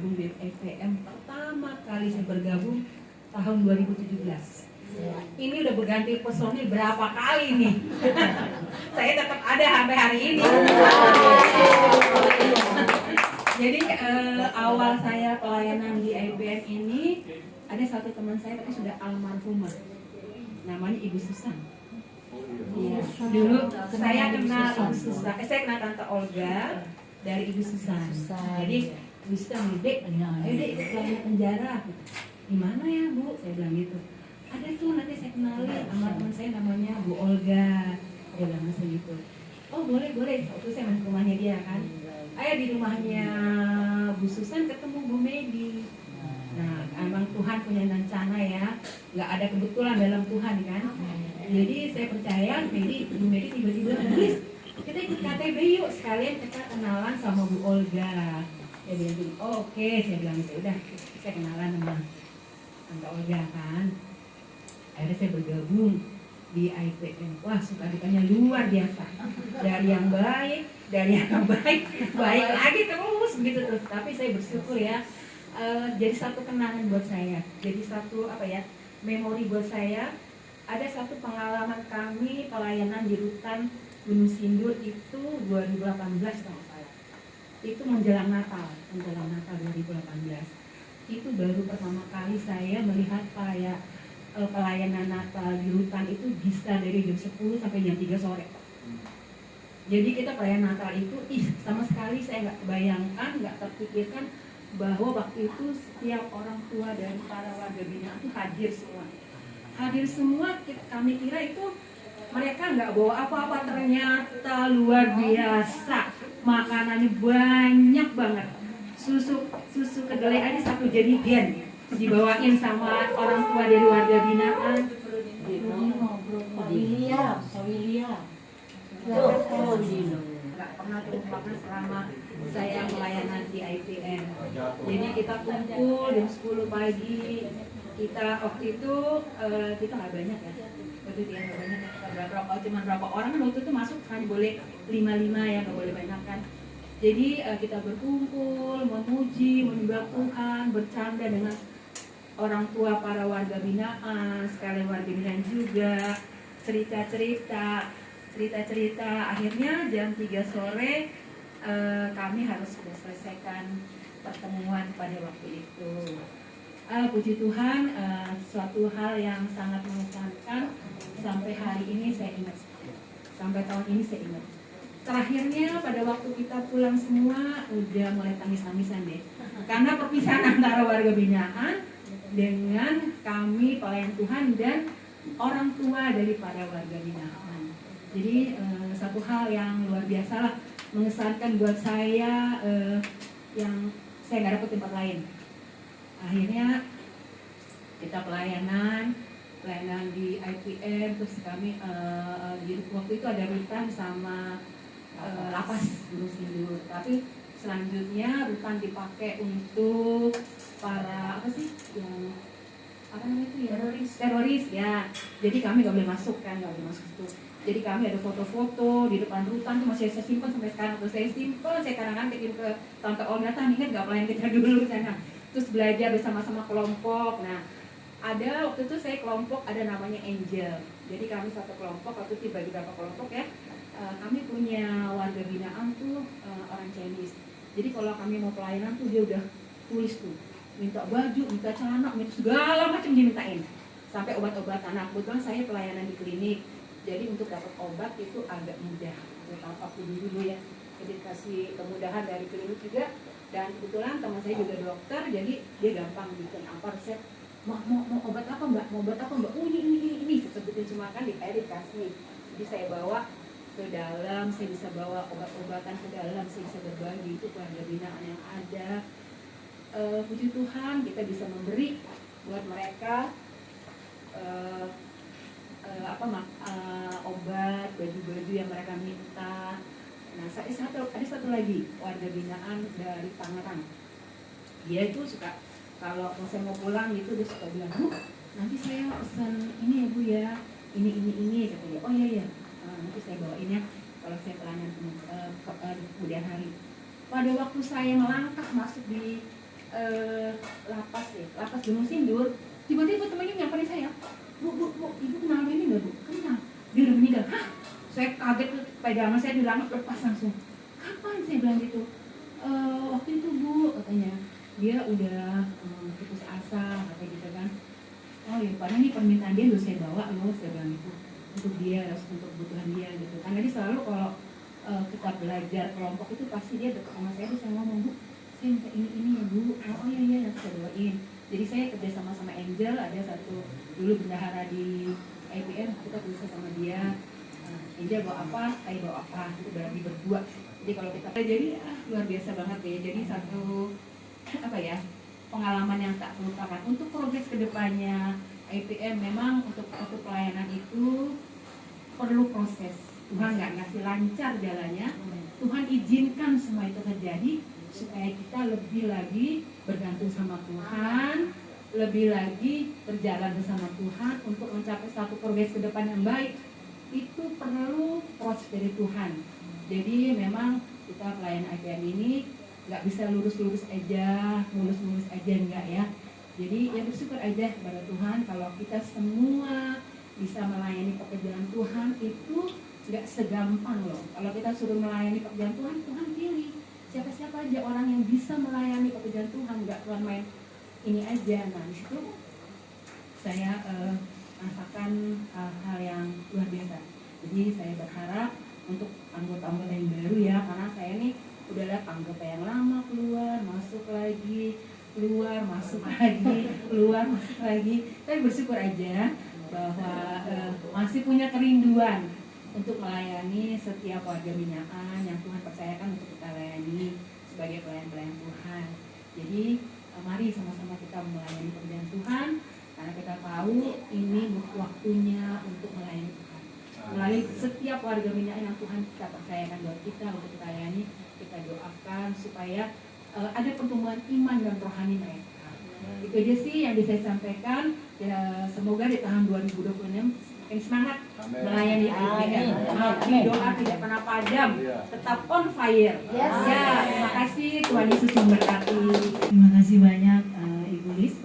bergabung di IPM. Pertama kali saya bergabung tahun 2017. Ini udah berganti personil berapa kali nih? Saya tetap ada sampai hari ini. Jadi awal saya pelayanan di IPM ini, ada satu teman saya tapi sudah almarhumah, namanya Ibu Susan. Ya, dulu saya kenal Ibu Susan, saya kenal Tante Olga dari Ibu Susan. Jadi Ibu Susan, Dek, ayo Dek ikut pelayanan penjara. Gimana ya Bu? Saya bilang gitu. Ada tuh nanti saya kenalin sama teman saya namanya Bu Olga. Dia bilang gitu. Oh boleh. Waktu saya main ke rumahnya dia kan. Ayo di rumahnya Bu Susan ketemu Bu Medi. Nah, emang Tuhan punya rencana ya, nggak ada kebetulan dalam Tuhan kan. Jadi saya percaya Bu Medi tiba-tiba nulis, kita ikut KTB yuk, sekalian kita kenalan sama Bu Olga. Dia bilang gitu, oh, oke. Saya bilang gitu, udah saya kenalan sama Tante Olga kan. Akhirnya saya bergabung di IPM. Wah, suka dukanya luar biasa. Dari yang baik, baik lagi terus begitu terus. Tapi saya bersyukur ya. Jadi satu kenangan buat saya, jadi satu memori buat saya. Ada satu pengalaman kami pelayanan di Rutan Gunung Sindur itu 2018 kalau nggak salah. Itu menjelang Natal 2018. Itu baru pertama kali saya melihat pelayanan Natal di Rutan itu bisa dari jam 10 sampai jam 3 sore. Jadi kita pelayanan Natal itu, sama sekali saya nggak bayangkan, nggak terpikirkan bahwa waktu itu setiap orang tua dan para warga binaan itu hadir semua. Kami kira itu mereka nggak bawa apa-apa, ternyata luar biasa, makanannya banyak banget. Susu kedelai aja satu jerigen dibawain sama orang tua dari warga binaan. Nggak pernah terlupakan selama saya melayanan di IPM. Jadi kita kumpul jam 10 pagi. Kita waktu itu kita nggak banyak ya. Waktu itu nggak banyak. Cuma berapa orang kan waktu itu masuk kan, boleh 5 ya, nggak boleh banyak kan. Jadi kita berkumpul, memuji, menyembah Tuhan, bercanda dengan orang tua para warga binaan, sekalian warga binaan juga, cerita-cerita. Akhirnya jam 3 sore kami harus sudah selesaikan pertemuan pada waktu itu. Puji Tuhan, suatu hal yang sangat mengesankan sampai hari ini saya ingat, sampai tahun ini saya ingat. Terakhirnya pada waktu kita pulang semua udah mulai tangis-tangisan deh, karena perpisahan antara warga binaan dengan kami pelayan Tuhan dan orang tua dari para warga binaan. Jadi satu hal yang luar biasa lah, mengesankan buat saya, yang saya nggak dapat tempat lain. Akhirnya kita pelayanan di IPM, terus kami waktu itu ada rutan sama lapas Gunung Sindur. Tapi selanjutnya rutan dipakai untuk para teroris ya. Jadi kami nggak boleh masuk itu. Jadi kami ada foto-foto di depan rutan tuh masih saya simpan sampai sekarang. Terus saya simpan, saya kadang-kadang kirim ke Tante Olga, ingat nggak pelayan kita dulu sana. Terus belajar bersama-sama kelompok. Nah, ada waktu itu saya kelompok ada namanya Angel. Jadi kami satu kelompok, waktu itu dibagi berapa kelompok ya. Kami punya warga binaan tuh orang Chinese. Jadi kalau kami mau pelayanan tuh dia udah tulis tuh, minta baju, minta celana, minta segala macam dimintain. Sampai obat-obatan. Nah, kebetulan saya pelayanan di klinik. Jadi untuk dapat obat itu agak mudah. Waktu dulu ya, jadi kasih kemudahan dari klinik juga. Dan kebetulan teman saya juga dokter, jadi dia gampang bikin apa resep. Mau obat apa mbak? Mau obat apa mbak? Oh ini. Sebutin semua kan dikasih. Jadi saya bawa ke dalam, saya bisa bawa obat-obatan ke dalam, saya bisa berbagi itu keluarga binaan yang ada. Puji Tuhan kita bisa memberi buat mereka obat, baju-baju yang mereka minta. Nah, ada satu lagi warga binaan dari Tangerang. Dia itu suka kalau saya mau pulang gitu, dia suka bilang, Bu, nanti saya pesan ini ya Bu ya, ini katanya. Oh iya, nanti saya bawain ya kalau saya pelayanan kemudian hari. Pada waktu saya melangkah masuk di lapas Gunung Sindur. Tiba-tiba temannya nyamperin saya, bu, ibu kenal ini nggak bu? Kenal. Dia udah meninggal. Hah? Saya kaget, pegangan saya dilarang lepas langsung. Kapan? Saya bilang gitu. Waktu itu bu, katanya dia udah putus asa, kata gitu kan. Oh ya, padahal ini permintaan dia udah saya bawa loh, saya bilang itu untuk dia, untuk kebutuhan dia gitu. Karena dia selalu kalau kita belajar kelompok itu pasti dia dekat sama saya, bisa ngomong, bu, saya minta ini ya bu. Oh iya nanti saya doain. Jadi saya kerja sama Angel, ada satu dulu bendahara di IPM, kita bisa sama dia. Angel bawa apa, saya bawa apa, itu berarti berdua. Jadi kalau kita jadi luar biasa banget ya. Jadi satu pengalaman yang tak terlupakan. Untuk progres kedepannya IPM memang untuk pelayanan itu perlu proses. Tuhan nggak ngasih lancar jalannya, Tuhan izinkan semua itu terjadi supaya kita lebih lagi bergantung sama Tuhan, lebih lagi berjalan bersama Tuhan untuk mencapai satu progres ke depan yang baik. Itu perlu proses dari Tuhan. Jadi memang kita pelayanan IPM ini nggak bisa lurus-lurus aja, mulus-mulus aja, enggak ya. Jadi ya bersyukur aja kepada Tuhan kalau kita semua bisa melayani pekerjaan Tuhan itu nggak segampang loh. Kalau kita suruh melayani pekerjaan Tuhan, Tuhan pilih siapa-siapa aja orang yang bisa melayani pekerjaan Tuhan, nggak cuma main ini aja. Nah di situ saya merasakan hal yang luar biasa. Jadi saya berharap untuk anggota-anggota yang baru ya, karena saya nih udah lihat anggota yang lama keluar masuk lagi, keluar masuk lagi, keluar masuk lagi. Tapi bersyukur aja bahwa masih punya kerinduan untuk melayani setiap warga binaan yang Tuhan percayakan untuk kita layani sebagai pelayan-pelayan Tuhan. Jadi mari sama-sama kita melayani pekerjaan Tuhan, karena kita tahu ini waktunya untuk melayani Tuhan. Melalui setiap warga binaan yang Tuhan kita percayakan buat kita untuk kita layani, kita doakan supaya ada pertumbuhan iman dan rohani mereka. Itu aja sih yang bisa saya sampaikan. Ya, semoga di tahun 2026 makin semangat melayani IPM. Amin. Doa tidak pernah padam, tetap on fire. Yes. Ya, terima kasih, Tuhan Yesus memberkati. Terima kasih banyak Ibu Lis.